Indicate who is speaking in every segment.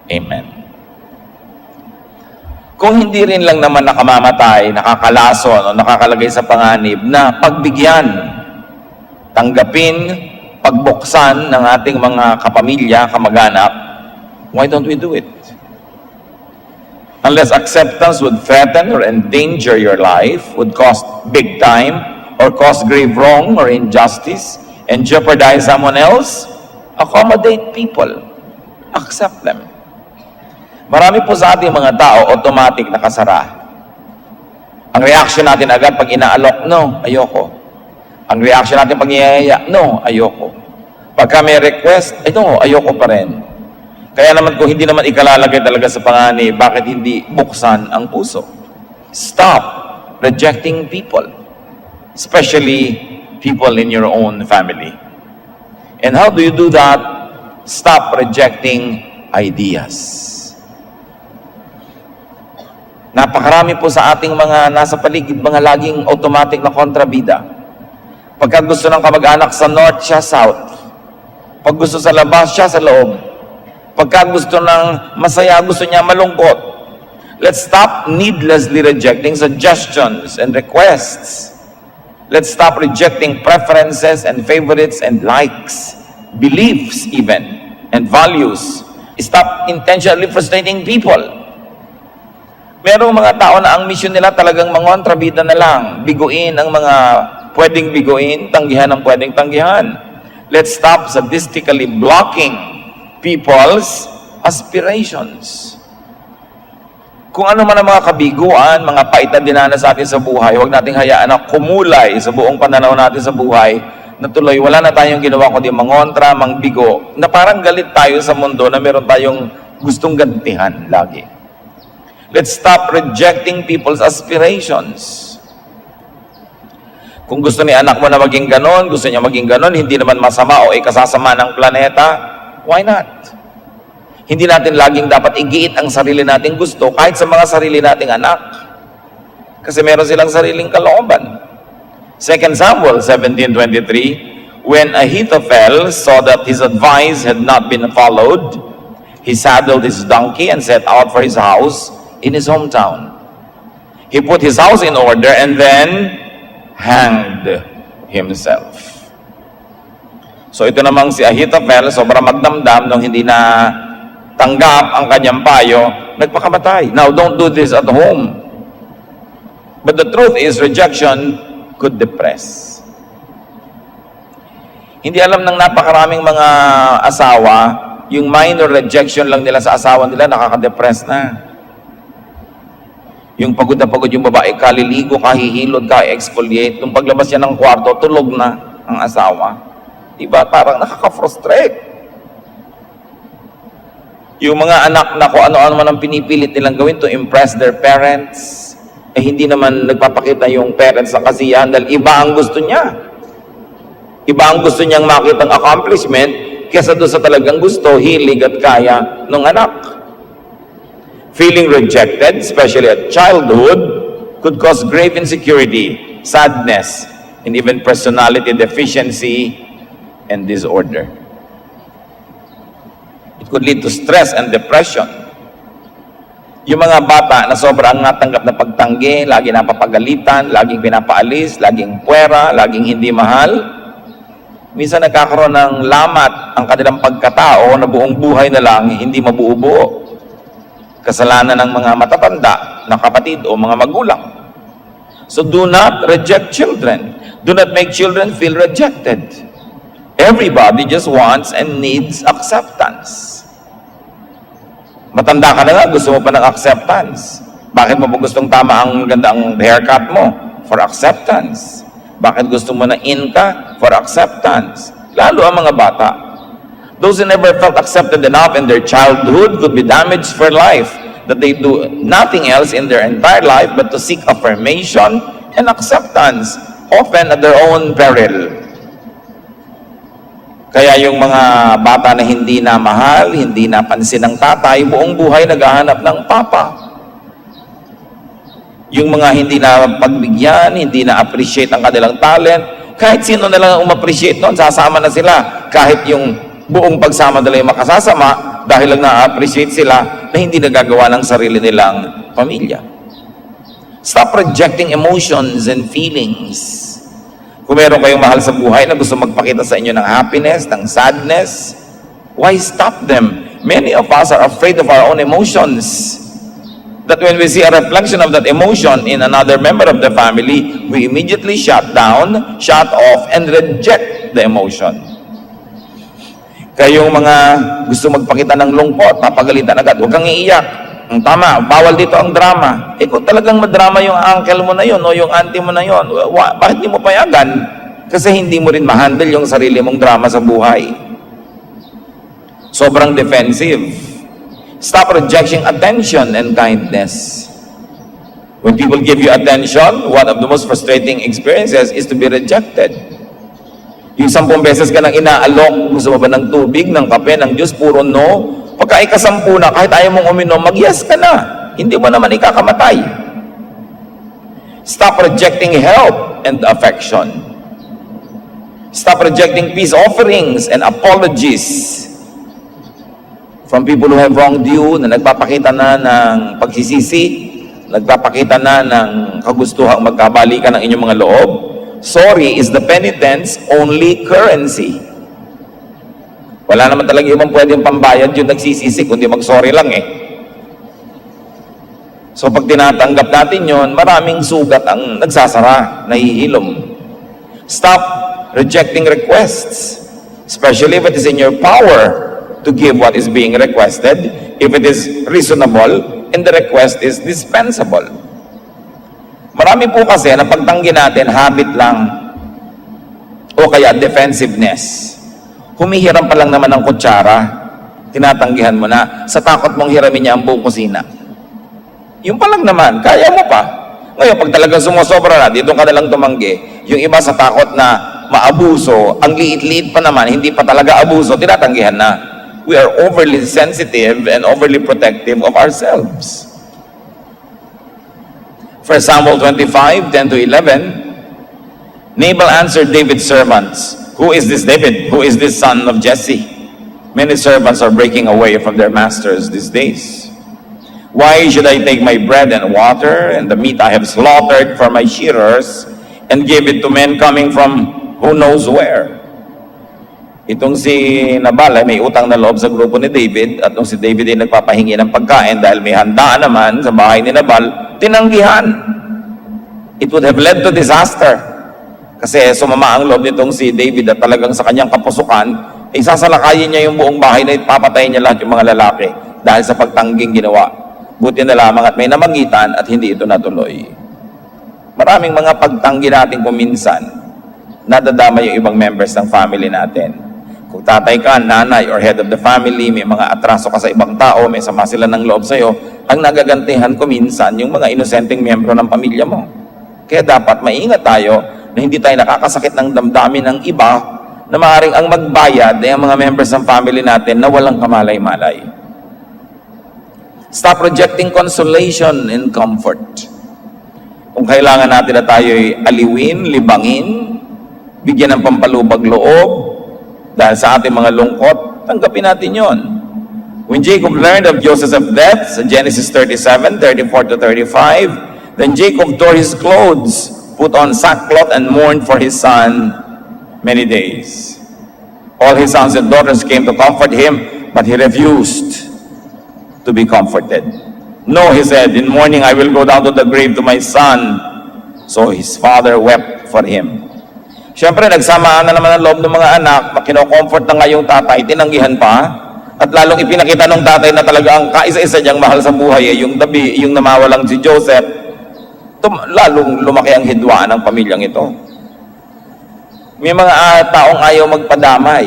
Speaker 1: Amen. Kung hindi rin lang naman nakamamatay, nakakalason o nakakalagay sa panganib na pagbigyan, tanggapin, pagbuksan ng ating mga kapamilya, kamag-anak, why don't we do it? Unless acceptance would threaten or endanger your life, would cost big time, or cause grave wrong or injustice, and jeopardize someone else, accommodate people. Accept them. Marami po sa ating mga tao, automatic nakasara. Ang reaction natin agad pag inaalok, no, ayoko. Ang reaction natin pag iyaya, no, ayoko. Pagka may request, no, ayoko pa rin. Kaya naman kung hindi naman ikalalagay talaga sa panganib, bakit hindi buksan ang puso? Stop rejecting people, especially people in your own family. And how do you do that? Stop rejecting ideas. Napakarami po sa ating mga nasa paligid, mga laging automatic na kontrabida. Pagka gusto ng kamag-anak sa north, siya south. Pag gusto sa labas, siya sa loob. Pagka gusto ng masaya, gusto niya malungkot. Let's stop needlessly rejecting suggestions and requests. Let's stop rejecting preferences and favorites and likes, beliefs even, and values. Stop intentionally frustrating people. Merong mga tao na ang mission nila talagang mangontrabida na lang, biguin ang mga pwedeng biguin, tanggihan ang pwedeng tanggihan. Let's stop sadistically blocking people's aspirations. Kung ano man ang mga kabiguan, mga paitan dinanas sa atin sa buhay, huwag nating hayaan na kumulay sa buong pananaw natin sa buhay, na tuloy, wala na tayong ginawa kundi mangontra, mangbigo, na parang galit tayo sa mundo na meron tayong gustong gantihan lagi. Let's stop rejecting people's aspirations. Kung gusto ni anak mo na maging ganon, gusto niya maging ganon, hindi naman masama o ikasasama ng planeta, why not? Hindi natin laging dapat igiit ang sarili nating gusto kahit sa mga sarili nating anak. Kasi meron silang sariling kalooban. 2 Samuel 17:23, when Ahithophel saw that his advice had not been followed, he saddled his donkey and set out for his house in his hometown. He put his house in order and then hanged himself. So ito namang si Ahithophel, sobrang magdamdam nung hindi na tanggap ang kanyang payo, nagpakamatay. Now, don't do this at home. But the truth is, rejection could depress. Hindi alam ng napakaraming mga asawa, yung minor rejection lang nila sa asawa nila, nakaka-depress na. Yung pagod na pagod yung babae, kaliligo, kahihilod, ka-exfoliate. Nung paglabas niya ng kwarto, tulog na ang asawa. Diba? Parang nakaka-frustrate. Yung mga anak na kung ano-ano man ang pinipilit nilang gawin to impress their parents, eh hindi naman nagpapakita yung parents ng kasiyahan dahil iba ang gusto niya. Iba ang gusto niyang makita ng accomplishment kesa doon sa talagang gusto, hilig at kaya ng anak. Feeling rejected, especially at childhood, could cause grave insecurity, sadness, and even personality deficiency and disorder. It could lead to stress and depression. Yung mga bata na sobrang natanggap na pagtanggi, lagi napapagalitan, laging pinapaalis, laging puwera, laging hindi mahal, minsan nagkakaroon ng lamat ang kanilang pagkatao na buong buhay na lang hindi mabuo-buo. Kasalanan ng mga matatanda na kapatid o mga magulang. So do not reject children. Do not make children feel rejected. Everybody just wants and needs acceptance. Matanda ka na nga, gusto mo pa ng acceptance. Bakit mo pa gustong tama ang gandang haircut mo? For acceptance. Bakit gusto mo na in ka? For acceptance. Lalo ang mga bata. Those who never felt accepted enough in their childhood could be damaged for life, that they do nothing else in their entire life but to seek affirmation and acceptance, often at their own peril. Kaya yung mga bata na hindi na mahal, hindi napansin ng tatay, buong buhay naghahanap ng papa. Yung mga hindi na pagbigyan, hindi na appreciate ang kanilang talent, kahit sino na lang ang appreciate noon, sasama na sila. Kahit yung buong pagsama nila yung makasasama dahil lang na-appreciate sila na hindi nagagawa ng sarili nilang pamilya. Stop projecting emotions and feelings. Kung meron kayong mahal sa buhay na gusto magpakita sa inyo ng happiness, ng sadness, why stop them? Many of us are afraid of our own emotions. That when we see a reflection of that emotion in another member of the family, we immediately shut down, shut off, and reject the emotion. Kayong mga gusto magpakita ng lungkot, papagalitan agad, huwag kang iiyak. Ang tama, bawal dito ang drama. Kung talagang madrama yung uncle mo na yun o yung auntie mo na yun, bakit di mo payagan? Kasi hindi mo rin ma-handle yung sarili mong drama sa buhay. Sobrang defensive. Stop rejecting attention and kindness. When people give you attention, one of the most frustrating experiences is to be rejected. Yung 10 beses ka nang inaalok, gusto mo ba ng tubig, ng kape, ng juice, puro no. Pagka ika-10 na, kahit ayaw mong uminom, mag-yes ka na. Hindi mo naman ikakamatay. Stop rejecting help and affection. Stop rejecting peace offerings and apologies from people who have wronged you, na nagpapakita na ng pagsisisi, nagpapakita na ng kagustuhang magkabalikan ng inyong mga loob. Sorry is the penitent's only currency. Wala naman talaga ibang pwedeng pambayad yung nagsisisi, kundi mag-sorry lang eh. So pag tinatanggap natin yon, maraming sugat ang nagsasara, nahihilom. Stop rejecting requests, especially if it is in your power to give what is being requested, if it is reasonable, and the request is dispensable. Marami po kasi na pagtanggi natin, habit lang, o kaya defensiveness. Humihiram pa lang naman ng kutsara, tinatanggihan mo na, sa takot mong hiramin niya ang buong kusina. Yung pa lang naman, kaya mo pa. Ngayon, pag talagang sumusobra na, dito ka nalang tumanggi. Yung iba sa takot na maabuso, ang liit-liit pa naman, hindi pa talaga abuso, tinatanggihan na. We are overly sensitive and overly protective of ourselves. 1 Samuel 25, 10 to 11, Nabal answered David's servants, "Who is this David? Who is this son of Jesse? Many servants are breaking away from their masters these days. Why should I take my bread and water and the meat I have slaughtered for my shearers and give it to men coming from who knows where?" Itong si Nabal ay may utang na loob sa grupo ni David, at nung si David ay nagpapahingi ng pagkain dahil may handaan naman sa bahay ni Nabal, tinanggihan. It would have led to disaster. Kasi sumama ang loob nitong si David at talagang sa kanyang kapusukan, ay sasalakayin niya yung buong bahay na ipapatayin niya lahat yung mga lalaki dahil sa pagtangging ginawa. Buti na lamang at may namagitan at hindi ito natuloy. Maraming mga pagtanggi natin kung minsan, nadadama yung ibang members ng family natin. Kung tatay ka, nanay, or head of the family, may mga atraso ka sa ibang tao, may sama sila ng loob sa'yo, ang nagagantihan ko minsan yung mga inosenteng miyembro ng pamilya mo. Kaya dapat maingat tayo na hindi tayo nakakasakit ng damdamin ng iba na maaaring ang magbayad ay ang mga members ng family natin na walang kamalay-malay. Stop rejecting consolation and comfort. Kung kailangan natin na tayo'y aliwin, libangin, bigyan ng pampalubag loob, dahil sa ating mga lungkot, tanggapin natin yon. When Jacob learned of Joseph's death, sa Genesis 37, 34 to 35, then Jacob tore his clothes, put on sackcloth, and mourned for his son many days. All his sons and daughters came to comfort him, but he refused to be comforted. "No," he said, "in mourning I will go down to the grave to my son." So his father wept for him. Siyempre, nagsamaan na naman ang loob ng mga anak, kino-comfort na nga yung tatay, tinanggihan pa, at lalong ipinakita ng tatay na talaga ang kaisa-isa niyang mahal sa buhay, yung namawalang si Joseph, lalong lumaki ang hidwaan ng pamilyang ito. May mga taong ayaw magpadamay.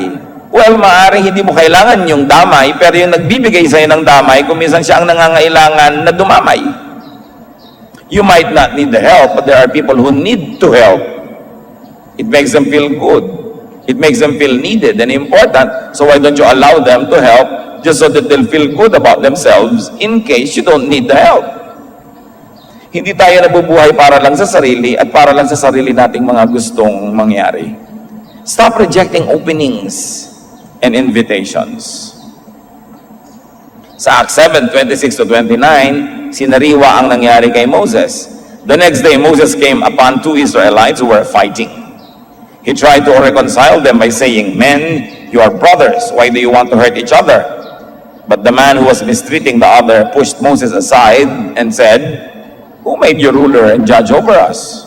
Speaker 1: Well, maaaring hindi mo kailangan yung damay, pero yung nagbibigay sa'yo ng damay, kung minsan siya ang nangangailangan na dumamay. You might not need the help, but there are people who need to help. It makes them feel good. It makes them feel needed and important. So why don't you allow them to help just so that they'll feel good about themselves in case you don't need the help? Hindi tayo nabubuhay para lang sa sarili at para lang sa sarili nating mga gustong mangyari. Stop rejecting openings. and invitations. Sa Acts 7:26-29, sinariwa ang nangyari kay Moses. The next day, Moses came upon two Israelites who were fighting. He tried to reconcile them by saying, "Men, you are brothers. Why do you want to hurt each other?" But the man who was mistreating the other pushed Moses aside and said, "Who made you ruler and judge over us?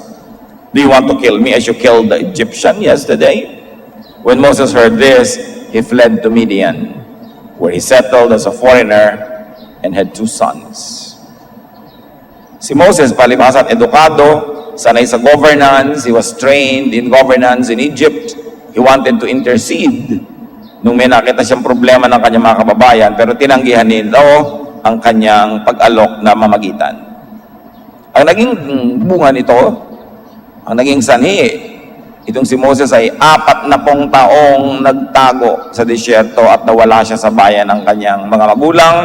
Speaker 1: Do you want to kill me as you killed the Egyptian yesterday?" When Moses heard this, he fled to Midian, where he settled as a foreigner and had 2 sons. Si Moses, palibhas at edukado, sanay sa governance, he was trained in governance in Egypt. He wanted to intercede nung may nakita siyang problema ng kanyang mga kababayan, pero tinanggihan nito ang kanyang pag-alok na mamagitan. Ang naging bunga nito, ang naging sanhi, itong si Moses ay 40 taong nagtago sa disyerto at nawala siya sa bayan ng kanyang mga magulang,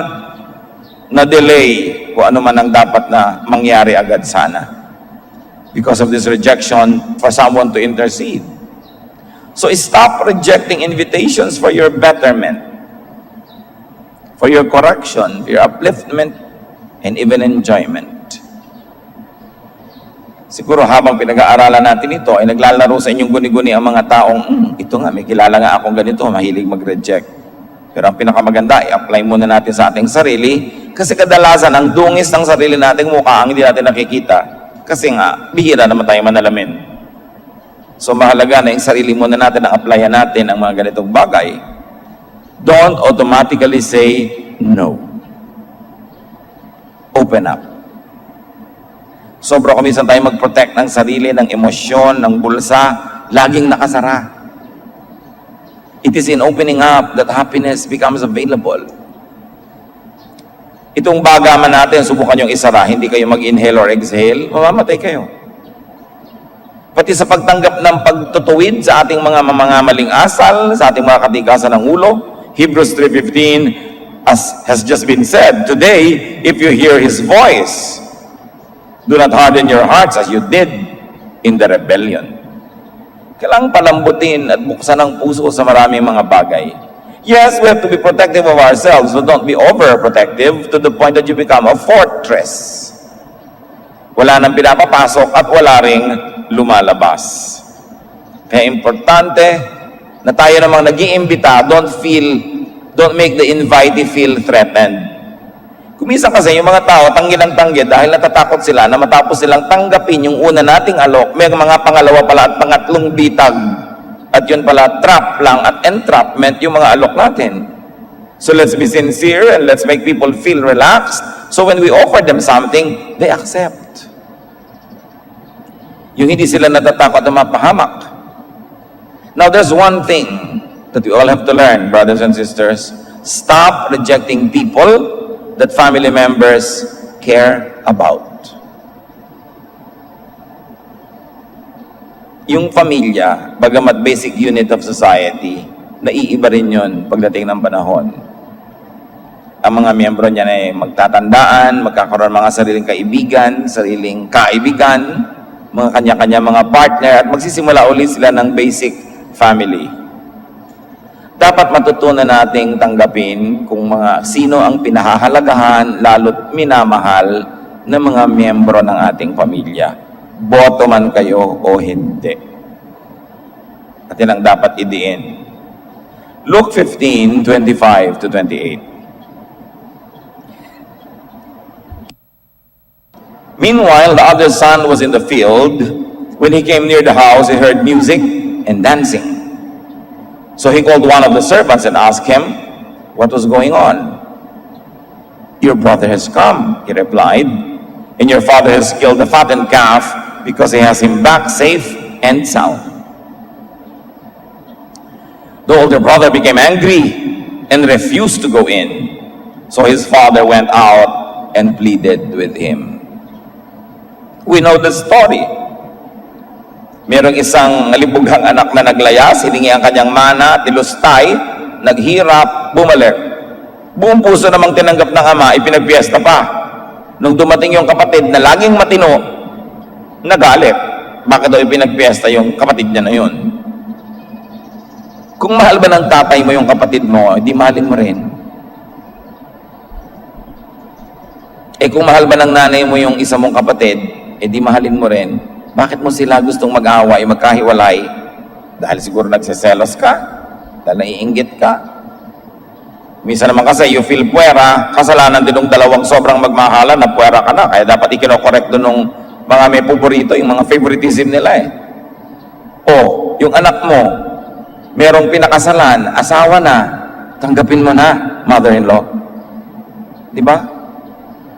Speaker 1: na delay kung ano man ang dapat na mangyari agad sana. Because of this rejection for someone to intercede. So stop rejecting invitations for your betterment, for your correction, for your upliftment, and even enjoyment. Siguro habang pinag-aaralan natin ito, ay naglalaro sa inyong guni-guni ang mga taong, ito nga, may kilala nga akong ganito, mahilig mag-reject. Pero ang pinakamaganda, i-apply muna natin sa ating sarili, kasi kadalasan ang dungis ng sarili nating mukha ang hindi natin nakikita. Kasi nga, bihira naman tayo manalamin. So mahalaga na yung sarili muna natin ang applyan natin ang mga ganitong bagay. Don't automatically say no. Open up. Sobra kumisan tayo mag-protect ng sarili, ng emosyon, ng bulsa, laging nakasara. It is in opening up that happiness becomes available. Itong baga man natin, subukan yung isara, hindi kayo mag-inhale or exhale, mamamatay kayo. Pati sa pagtanggap ng pagtutuwid sa ating mga maling asal, sa ating mga katigasan ng ulo, Hebrews 3:15, as has just been said, today, if you hear His voice, do not harden your hearts as you did in the rebellion. Kailangang palambutin at buksan ang puso sa maraming mga bagay. Yes, we have to be protective of ourselves, but don't be overprotective to the point that you become a fortress. Wala nang pinapapasok at wala ring lumalabas. Kaya importante na tayo namang nag-iimbita, don't make the invitee feel threatened. Kuminsan kasi yung mga tao, tanggi ng tanggi dahil natatakot sila na matapos silang tanggapin yung una nating alok, may mga pangalawa pala at pangatlong bitag. At yun pala, trap lang at entrapment yung mga alok natin. So let's be sincere and let's make people feel relaxed. So when we offer them something, they accept. Yung hindi sila natatakot na mapahamak. Now there's one thing that we all have to learn, brothers and sisters. Stop rejecting people that family members care about. Yung pamilya, bagamat basic unit of society, naiiba rin yun pagdating ng panahon. Ang mga miyembro niya ay magtatandaan, magkakaroon ng mga sariling kaibigan, mga kanya-kanya mga partner, at magsisimula ulit sila ng basic family. Dapat matutunan nating tanggapin kung sino ang pinahahalagahan, lalo't minamahal ng mga miyembro ng ating pamilya. Boto man kayo o hindi. At yan ang dapat idiin. Luke 15:25-28. Meanwhile, the other son was in the field. When he came near the house, he heard music and dancing. So he called one of the servants and asked him what was going on. "Your brother has come," he replied, "and your father has killed the fattened calf because he has him back safe and sound." The older brother became angry and refused to go in. So his father went out and pleaded with him. We know the story. Merong isang libughang anak na naglayas, hiningi ang kanyang mana, tilustay, naghirap, bumalik. Buong puso namang tinanggap ng ama, ipinagpiesta pa. Nung dumating yung kapatid na laging matino, nagalit. Bakit daw ipinagpiesta yung kapatid niya na yun? Kung mahal ba ng tatay mo yung kapatid mo, hindi mahalin mo rin. Kung mahal ba ng nanay mo yung isa mong kapatid, di mahalin mo rin. Bakit mo sila gustong mag-away, magkahiwalay? Dahil siguro nagsiselos ka, dahil naiinggit ka. Minsan naman kasi, you feel puwera, kasalanan din ng dalawang sobrang magmahalan na puwera ka na, kaya dapat ikinokorek doon ng mga may paborito, yung mga favoritism nila yung anak mo, merong pinakasalan, asawa na, tanggapin mo na, mother-in-law. Di ba?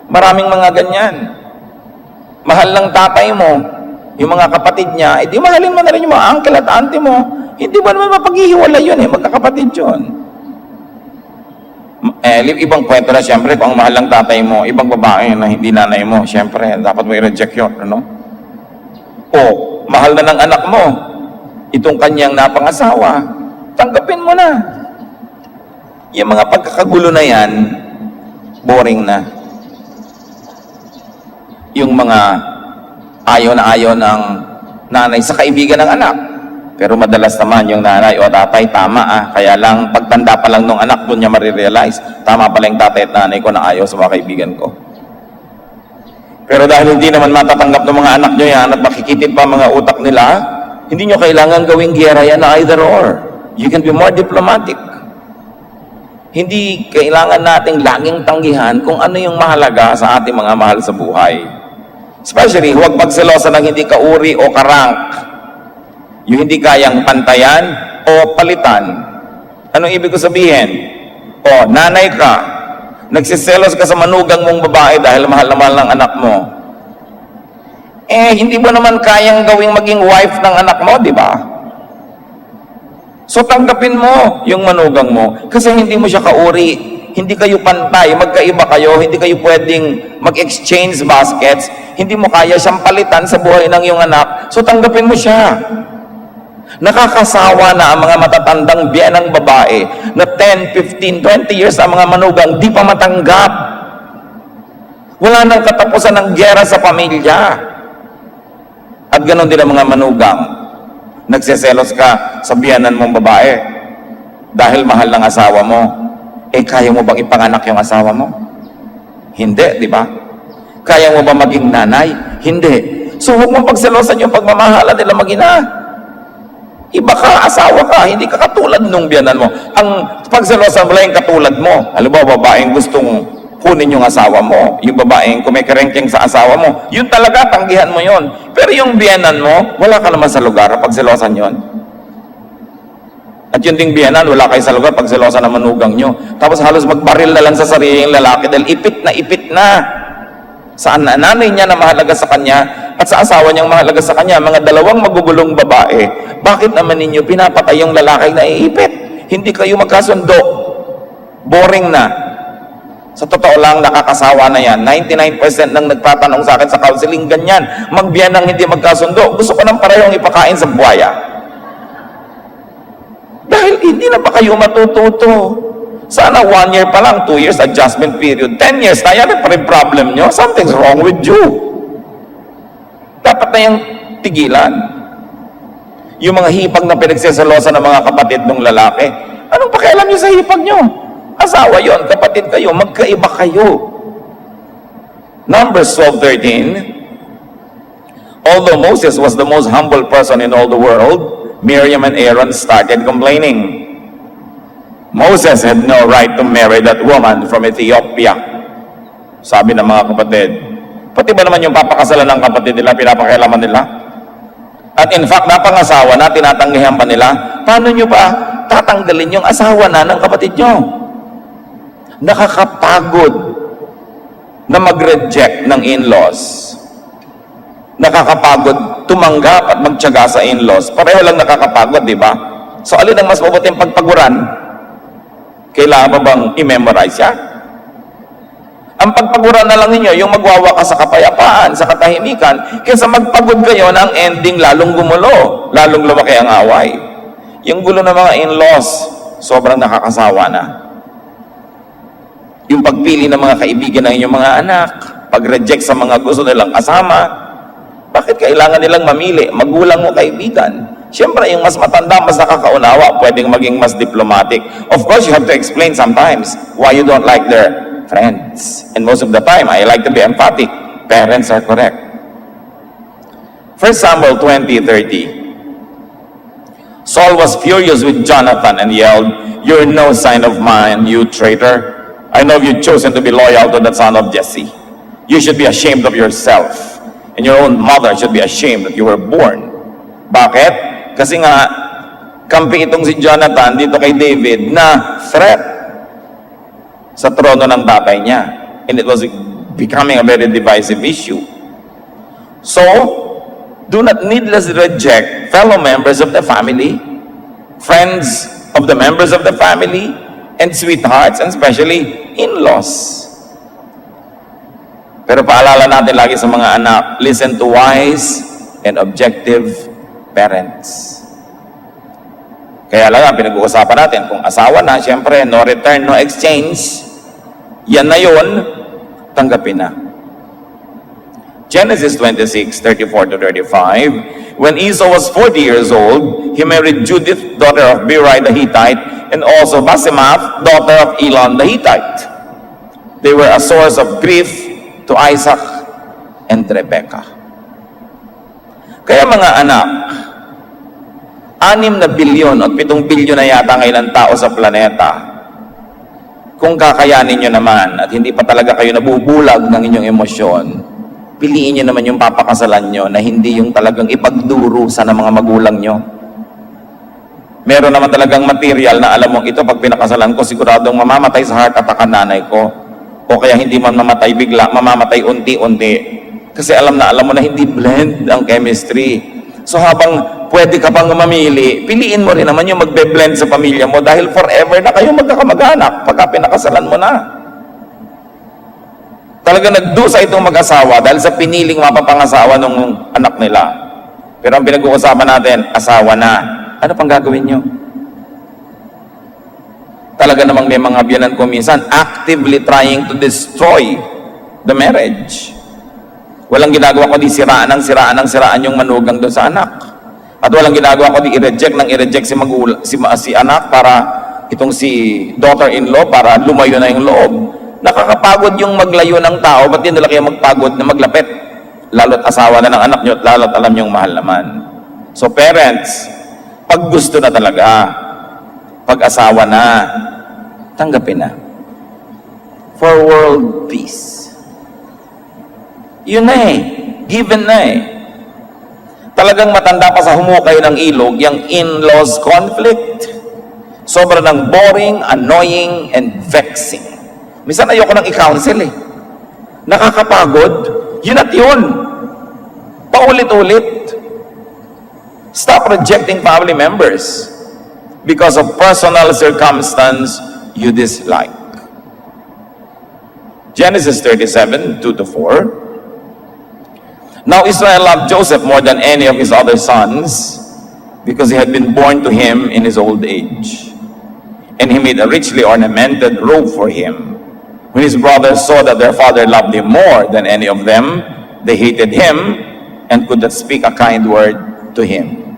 Speaker 1: Maraming mga ganyan. Mahal ng tatay mo, yung mga kapatid niya, di mahalin mo na rin yung mga uncle at auntie mo. Hindi ba naman mapaghihiwalay yun magkakapatid yun. Ibang kwento na siyempre, kung ang mahal ng tatay mo, ibang babae na hindi nanay mo, siyempre, dapat may reject yun, ano? Mahal na ng anak mo, itong kanyang napangasawa, tanggapin mo na. Yung mga pagkakagulo na yan, boring na. Yung mga ayaw na ayaw ng nanay sa kaibigan ng anak. Pero madalas naman yung nanay o tatay, tama kaya lang pagtanda pa lang nung anak, doon niya marirealize, tama pala yung tatay at nanay ko na ayaw sa mga kaibigan ko. Pero dahil hindi naman matatanggap ng mga anak nyo yan at makikitid pa mga utak nila, hindi nyo kailangan gawing giyera yan na either or. You can be more diplomatic. Hindi kailangan nating laging tanggihan kung ano yung mahalaga sa ating mga mahal sa buhay. Especially, huwag pagselosa ng hindi kauri o karank. Yung hindi kayang pantayan o palitan. Anong ibig ko sabihin? Nanay ka, nagsiselos ka sa manugang mong babae dahil mahal na mahal ng anak mo. Hindi mo naman kayang gawing maging wife ng anak mo, di ba? So tanggapin mo yung manugang mo kasi hindi mo siya kauri, hindi kayo pantay, magkaiba kayo, hindi kayo pwedeng mag-exchange baskets, hindi mo kaya siyang palitan sa buhay ng iyong anak, so tanggapin mo siya. Nakakasawa na ang mga matatandang biyenang babae na 10, 15, 20 years ang mga manugang di pa matanggap. Wala nang katapusan ng giyera sa pamilya. At ganon din ang mga manugang. Nagseselos ka sa biyanan mong babae dahil mahal ng asawa mo. Kaya mo bang ipanganak yung asawa mo? Hindi, di ba? Kaya mo ba maging nanay? Hindi. So huwag mong pagselosan yung pagmamahala nila mag-ina. Iba ka, asawa ka, hindi ka katulad nung biyanan mo. Ang pagselosan mo lang yung katulad mo. Alam mo, babaeng gustong kunin yung asawa mo, yung babaeng kumikerengkeng sa asawa mo, yun talaga, tanggihan mo yun. Pero yung biyanan mo, wala ka naman sa lugar, pagselosan yun. At yun ding biyanan, wala kayo sa lugar, pagselosan na manugang nyo. Tapos halos magbaril na lang sa sariling lalaki dahil ipit na. Sa nanay niya na mahalaga sa kanya at sa asawa niyang mahalaga sa kanya, mga dalawang magugulong babae, bakit naman ninyo pinapatay yung lalaki na iipit? Hindi kayo magkasundo. Boring na. Sa totoo lang, nakakasawa na yan. 99% ng nagtatanong sa akin sa counseling, ganyan. Magbiyan ng hindi magkasundo. Gusto ko ng parehong ipakain sa buhaya. Dahil hindi na ba kayo matututo? Sana 1 year pa lang, 2 years adjustment period, 10 years, na pa rin problem nyo. Something's wrong with you. Dapat na yung tigilan. Yung mga hipag na pinagseselosa ng mga kapatid ng lalaki, anong pakialam nyo sa hipag nyo? Asawa yon, kapatid kayo, magkaiba kayo. Numbers 12:13. Although Moses was the most humble person in all the world, Miriam and Aaron started complaining. Moses had no right to marry that woman from Ethiopia. Sabi ng mga kapatid. Pati ba naman yung papakasalan ng kapatid nila, pinapakialaman nila? At in fact, napangasawa na, tinatanggihan pa nila. Paano nyo pa tatanggalin yung asawa na ng kapatid nyo? Nakakapagod na mag-reject ng in-laws. Nakakapagod tumanggap at magtiyaga sa in-laws. Pareho lang nakakapagod, di ba? So alin ang mas mabuting pagpaguran? Kailangan ba bang i-memorize yan? Ang pagpaguran na lang ninyo, yung magwawakas sa kapayapaan, sa katahimikan, kaysa magpagod kayo na ang ending lalong gumulo, lalong lumaki ang away. Yung gulo ng mga in-laws, sobrang nakakasawa na. Yung pagpili ng mga kaibigan ng inyong mga anak, pag-reject sa mga gusto nilang kasama, bakit kailangan nilang mamili? Magulang mo kaibigan. Siyempre, yung mas matanda, mas nakakaunawa, pwedeng maging mas diplomatic. Of course, you have to explain sometimes why you don't like their friends. And most of the time, I like to be emphatic. Parents are correct. 1 Samuel 20:30. Saul was furious with Jonathan and yelled, "You're no sign of mine, you traitor. I know you've chosen to be loyal to the son of Jesse. You should be ashamed of yourself, and your own mother should be ashamed that you were born." Bakit? Kasi nga, kampi itong si Jonathan dito kay David na threat sa trono ng tatay niya. And it was becoming a very divisive issue. So, do not needlessly reject fellow members of the family, friends of the members of the family, and sweethearts, and especially in-laws. Pero paalala natin lagi sa mga anak, listen to wise and objective parents. Kaya lang, pinag-uusapan natin, kung asawa na, syempre, no return, no exchange, yan na yun, tanggapin na. Genesis 26:34-35, when Esau was 40 years old, he married Judith, daughter of Beeri the Hittite, and also Basemath, daughter of Elon the Hittite. They were a source of grief to Isaac and Rebekah. Kaya mga anak, 6 na bilyon at 7 bilyon na yata ngayon ang tao sa planeta. Kung kakayanin nyo naman at hindi pa talaga kayo nabubulag ng inyong emosyon, piliin nyo naman yung papakasalan nyo na hindi yung talagang ipagdurusa ng mga magulang nyo. Meron naman talagang material na alam mo, ito pag pinakasalan ko, siguradong mamamatay sa heart attack ang nanay ko. O kaya hindi man mamatay bigla, mamamatay unti-unti. Kasi alam mo na hindi blend ang chemistry. So habang pwede ka pang mamili, piliin mo rin naman yung magbe-blend sa pamilya mo dahil forever na kayo magkakamag-anak pagka pinakasalan mo na. Talaga nagdusa itong mag-asawa dahil sa piniling mapapangasawa ng anak nila. Pero ang pinag-uusapan natin, asawa na. Ano pang gagawin nyo? Talaga namang may mga biyanan ko minsan actively trying to destroy the marriage. Walang ginagawa ko di siraan yung manugang doon sa anak. At walang ginagawa ko di i-reject si anak para itong si daughter-in-law para lumayo na yung loob. Nakakapagod yung maglayo ng tao, ba't din nila kayo magpagod na maglapit? Lalo't asawa na ng anak nyo at lalo't alam nyong mahal naman. So parents, pag gusto na talaga, pag asawa na, tanggapin na. For world peace. Yun na given na Talagang matanda pa sa humukay ng ilog, yung in-laws conflict. Sobra ng boring, annoying, and vexing. Minsan ayoko nang i-counsel Nakakapagod. Yun at yun. Paulit-ulit. Stop rejecting family members because of personal circumstance you dislike. Genesis 37:2-4. Now Israel loved Joseph more than any of his other sons because he had been born to him in his old age. And he made a richly ornamented robe for him. When his brothers saw that their father loved him more than any of them, they hated him and could not speak a kind word to him.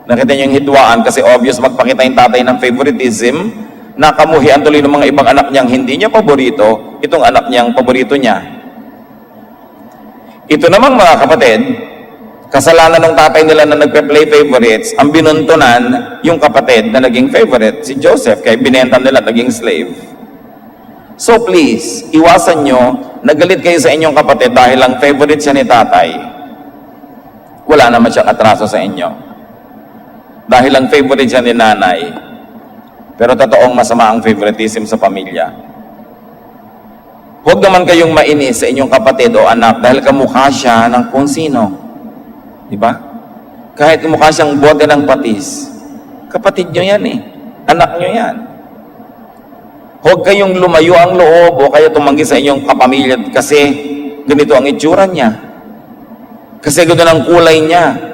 Speaker 1: Nakita niyo yung hidwaan kasi obvious magpakita yung tatay ng favoritism, nakamuhian tuloy ng mga ibang anak niyang hindi niya paborito, itong anak niyang paborito niya. Ito namang mga kapatid, kasalanan ng tatay nila na nagpe-play favorites, ang binuntunan yung kapatid na naging favorite, si Joseph, kaya binenta nila naging slave. So please, iwasan nyo, nagalit kayo sa inyong kapatid dahil lang favorite siya ni tatay. Wala naman siyang atraso sa inyo. Dahil lang favorite siya ni nanay. Pero totoong masama ang favoritism sa pamilya. Huwag naman kayong mainis sa inyong kapatid o anak dahil kamukha siya ng kung sino. Di ba? Kahit kamukha siyang bote ng patis, kapatid nyo yan anak nyo yan. Huwag kayong lumayo ang loob o kaya tumanggi sa inyong kapamilya kasi ganito ang itsura niya. Kasi ganito ang kulay niya.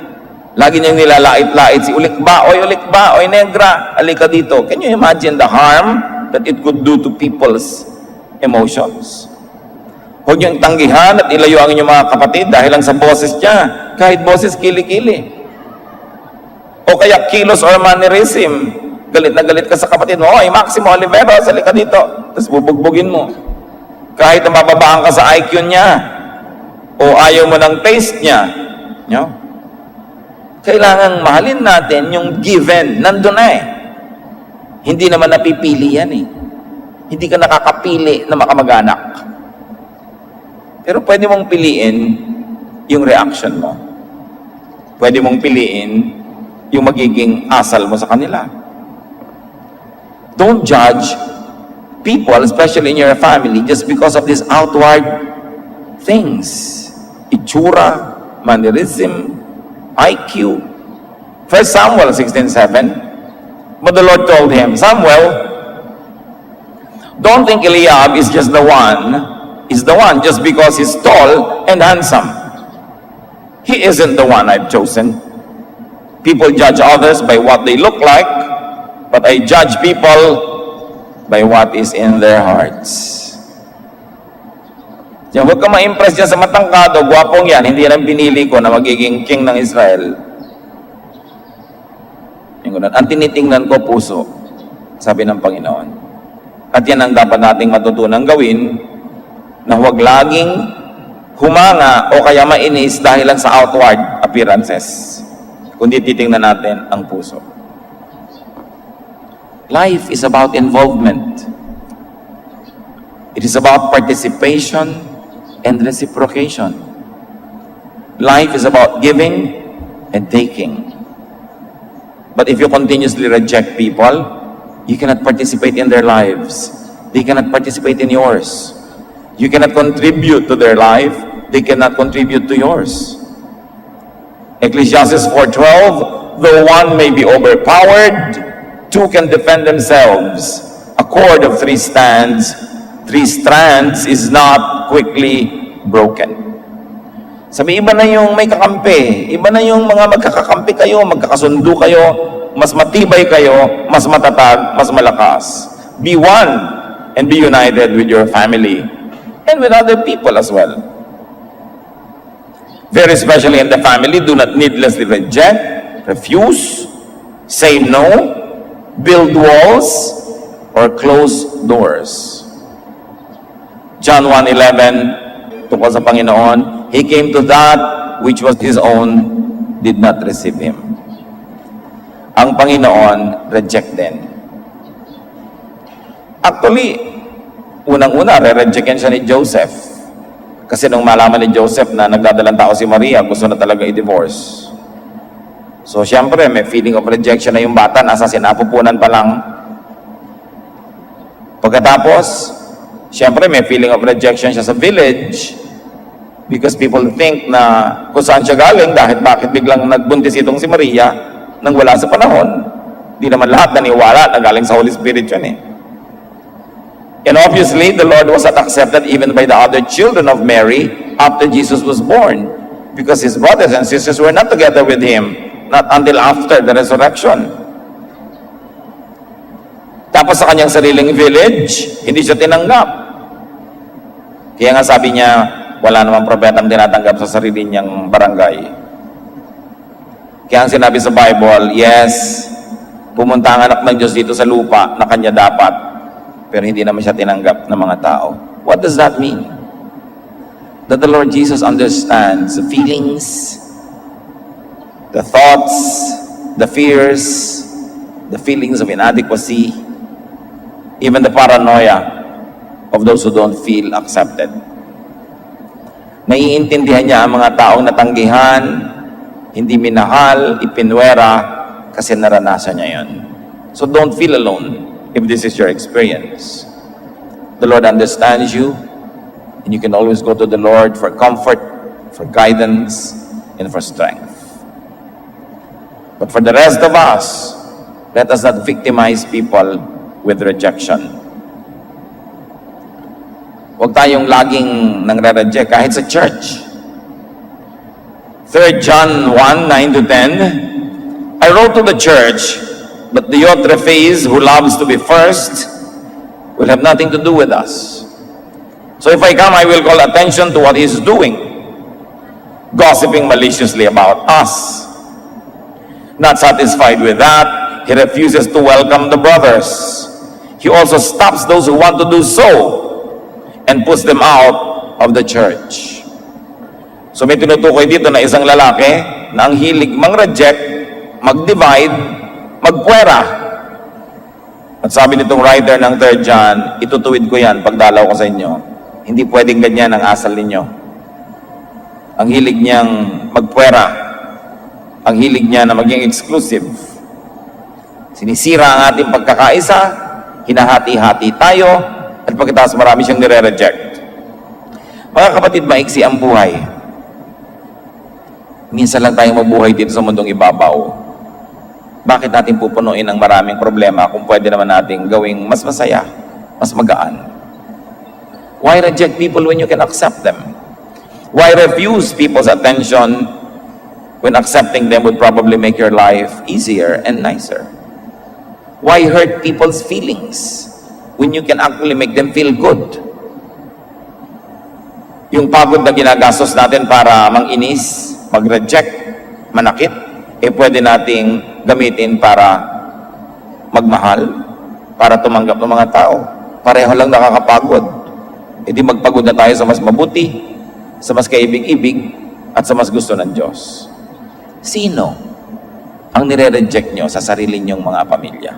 Speaker 1: Lagi niyang nilalait-lait si ulikbaoy, negra, alika dito. Can you imagine the harm that it could do to people's emotions? Huwag niyong tanggihan at ilayo ang inyong mga kapatid dahil lang sa boses niya. Kahit boses kili-kili. O kaya kilos or mannerism. Galit na galit ka sa kapatid mo, "Oy, Maximo Olivero, sali ka dito." Tapos bubugbugin mo. Kahit na mababaan ka sa IQ niya, o ayaw mo ng taste niya. No? Kailangan mahalin natin yung given. Nandun na eh. Hindi naman napipili yan eh. Hindi ka nakakapili na makamag-anak. Pero pwede mong piliin yung reaction mo. Pwede mong piliin yung magiging asal mo sa kanila. Don't judge people, especially in your family, just because of these outward things. Itsura, mannerism, IQ. 1 Samuel 16:7. But the Lord told him, "Samuel, don't think Eliab is the one just because he's tall and handsome. He isn't the one I've chosen. People judge others by what they look like, but I judge people by what is in their hearts." Yan, huwag ka ma-impress dyan sa matangkado, gwapong yan, hindi yan ang pinili ko na magiging king ng Israel. Ang tinitingnan ko, puso, sabi ng Panginoon. At yan ang dapat nating matutunang gawin, na huwag laging humanga o kaya mainis dahilan sa outward appearances, kundi titingnan natin ang puso. Life is about involvement. It is about participation and reciprocation. Life is about giving and taking. But if you continuously reject people, you cannot participate in their lives. They cannot participate in yours. You cannot contribute to their life. They cannot contribute to yours. Ecclesiastes 4:12, though one may be overpowered, two can defend themselves. A cord of three strands is not quickly broken. Sabi, iba na yung may kakampi. Iba na yung mga magkakakampi kayo, magkakasundo kayo, mas matibay kayo, mas matatag, mas malakas. Be one and be united with your family and with other people as well. Very especially in the family, do not needlessly reject, refuse, say no, build walls, or close doors. John 1:11, tungkol sa Panginoon, He came to that which was His own, did not receive Him. Ang Panginoon reject din. Actually, unang-una, re-rejectin siya ni Joseph. Kasi nung malaman ni Joseph na nagdadalang tao si Maria, gusto na talaga i-divorce. So, siyempre, may feeling of rejection na yung bata, nasa sinapupunan pa lang. Pagkatapos, siyempre, may feeling of rejection siya sa village because people think na kung saan siya galing, dahil bakit biglang nagbuntis itong si Maria nang wala sa panahon. Di naman lahat naniwala na galing sa Holy Spirit yun eh. And obviously, the Lord was not accepted even by the other children of Mary after Jesus was born because His brothers and sisters were not together with Him, not until after the resurrection. Tapos sa kanyang sariling village, hindi siya tinanggap. Kaya nga sabi niya, wala namang propetang tinatanggap sa sarili niyang barangay. Kaya ang sinabi sa Bible, yes, pumunta ang anak ng Diyos dito sa lupa na kanya dapat, pero hindi naman siya tinanggap ng mga tao. What does that mean? That the Lord Jesus understands the feelings, the thoughts, the fears, the feelings of inadequacy, even the paranoia of those who don't feel accepted. Naiintindihan niya ang mga taong natanggihan, hindi minahal, ipinwera, kasi naranasan niya yun. So don't feel alone if this is your experience. The Lord understands you, and you can always go to the Lord for comfort, for guidance, and for strength. But for the rest of us, let us not victimize people with rejection. Huwag tayong laging nangre-reject kahit sa church. 3 John 1:9-10, I wrote to the church, but Diotrephes, who loves to be first, will have nothing to do with us. So if I come, I will call attention to what he's doing, gossiping maliciously about us. Not satisfied with that, he refuses to welcome the brothers. He also stops those who want to do so and puts them out of the church. So may tinutukoy dito na isang lalaki na ang hilig mang-reject, mag-divide, magpuwera. At sabi nitong writer ng 3 John, itutuwid ko yan pagdalaw ko sa inyo. Hindi pwedeng ganyan ang asal ninyo. Ang hilig niyang magpuwera, ang hilig niya na maging exclusive. Sinisira ang ating pagkakaisa, hinahati-hati tayo, at pagkatapos marami siyang nire-reject. Mga kapatid, maiksi ang buhay. Minsan lang tayong mabuhay dito sa mundong ibabaw. Bakit natin pupunuin ang maraming problema kung pwede naman natin gawing mas masaya, mas magaan? Why reject people when you can accept them? Why refuse people's attention when accepting them would probably make your life easier and nicer? Why hurt people's feelings when you can actually make them feel good? Yung pagod na ginagastos natin para manginis, mag-reject, manakit, pwede nating gamitin para magmahal, para tumanggap ng mga tao. Pareho lang nakakapagod. Di magpagod na tayo sa mas mabuti, sa mas kaibig-ibig, at sa mas gusto ng Diyos. Sino ang nire-reject nyo sa sarili nyong mga pamilya?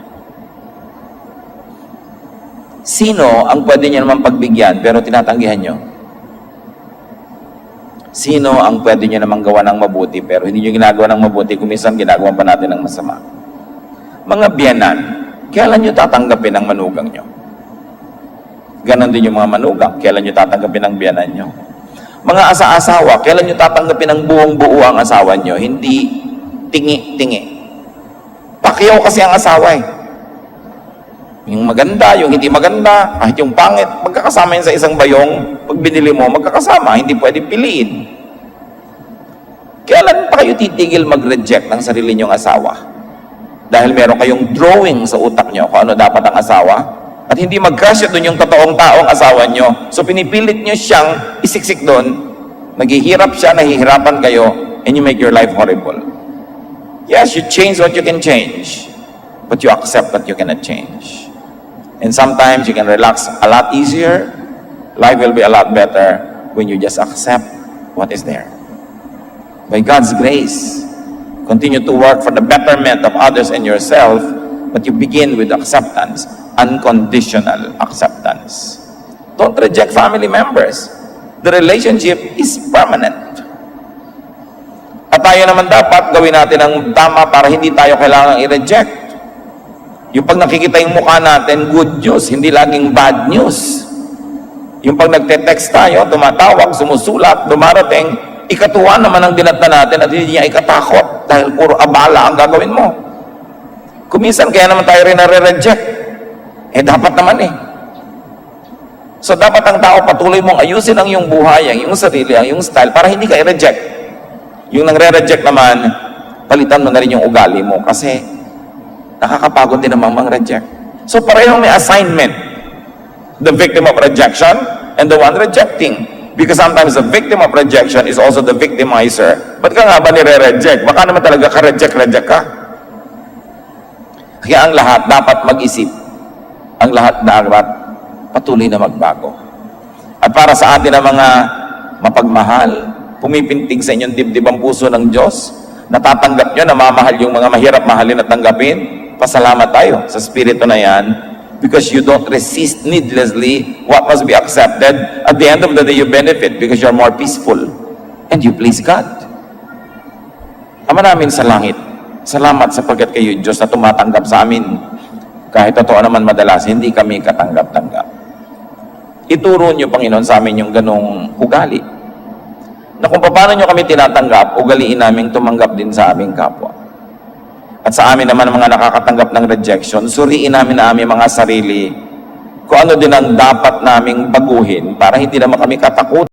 Speaker 1: Sino ang pwede nyo naman pagbigyan pero tinatanggihan nyo? Sino ang pwede nyo naman gawa ng mabuti pero hindi nyo ginagawa ng mabuti kung minsan ginagawa pa natin ng masama? Mga biyanan, kailan nyo tatanggapin ang manugang nyo? Ganon din yung mga manugang, kailan nyo tatanggapin ang biyanan nyo? Mga asa-asawa, kailan nyo tatanggapin ang buong-buo ang asawa nyo? Hindi tingi-tingi. Pakyaw kasi ang asawa eh. Yung maganda, yung hindi maganda, kahit yung pangit, magkakasama yun sa isang bayong. Pag binili mo, magkakasama, hindi pwede piliin. Kailan pa kayo titigil mag-reject ng sarili nyong asawa? Dahil meron kayong drawing sa utak nyo kung ano dapat ang asawa, at hindi mag-crush doon yung totoong taong asawa nyo. So pinipilit nyo siyang isiksik doon, naghihirap siya, nahihirapan kayo, and you make your life horrible. Yes, you change what you can change, but you accept what you cannot change. And sometimes you can relax a lot easier. Life will be a lot better when you just accept what is there. By God's grace, continue to work for the betterment of others and yourself, but you begin with acceptance, unconditional acceptance. Don't reject family members. The relationship is permanent. At tayo naman dapat gawin natin ang tama para hindi tayo kailangang i-reject. Yung pag nakikita yung mukha natin, good news, hindi laging bad news. Yung pag nagte-text tayo, tumatawag, sumusulat, dumarating, ikatuwa naman ang dinatna natin at hindi niya ikatakot dahil puro abala ang gagawin mo. Kuminsan kaya naman tayo rin nare-reject. Dapat naman eh. So dapat ang tao patuloy mong ayusin ang iyong buhay, ang iyong sarili, ang iyong style para hindi ka i-reject. Yung nangre-reject naman, palitan mo na rin yung ugali mo kasi nakakapagod din naman mang-reject. So parehong may assignment. The victim of rejection and the one rejecting. Because sometimes the victim of rejection is also the victimizer. Ba't ka nga ba nire-reject? Baka naman talaga ka-reject ka. Kaya ang lahat dapat mag-isip. Ang lahat dapat patuloy na magbago. At para sa atin ang mga mapagmahal, pumipintig sa inyong dibdib ang puso ng Diyos, natatanggap nyo, namamahal yung mga mahirap mahalin at tanggapin, pasalamat tayo sa spirito na yan, because you don't resist needlessly what must be accepted. At the end of the day, you benefit because you're more peaceful and you please God. Ama namin sa langit, salamat sapagkat kayo, Diyos, na tumatanggap sa amin. Kahit totoo naman madalas, hindi kami katanggap-tanggap. Ituro niyo, Panginoon, sa amin yung ganong ugali. Na kung paano niyo kami tinatanggap, ugaliin namin tumanggap din sa aming kapwa. At sa amin naman mga nakakatanggap ng rejection, suriin namin na aming mga sarili kung ano din ang dapat naming baguhin para hindi naman kami katakot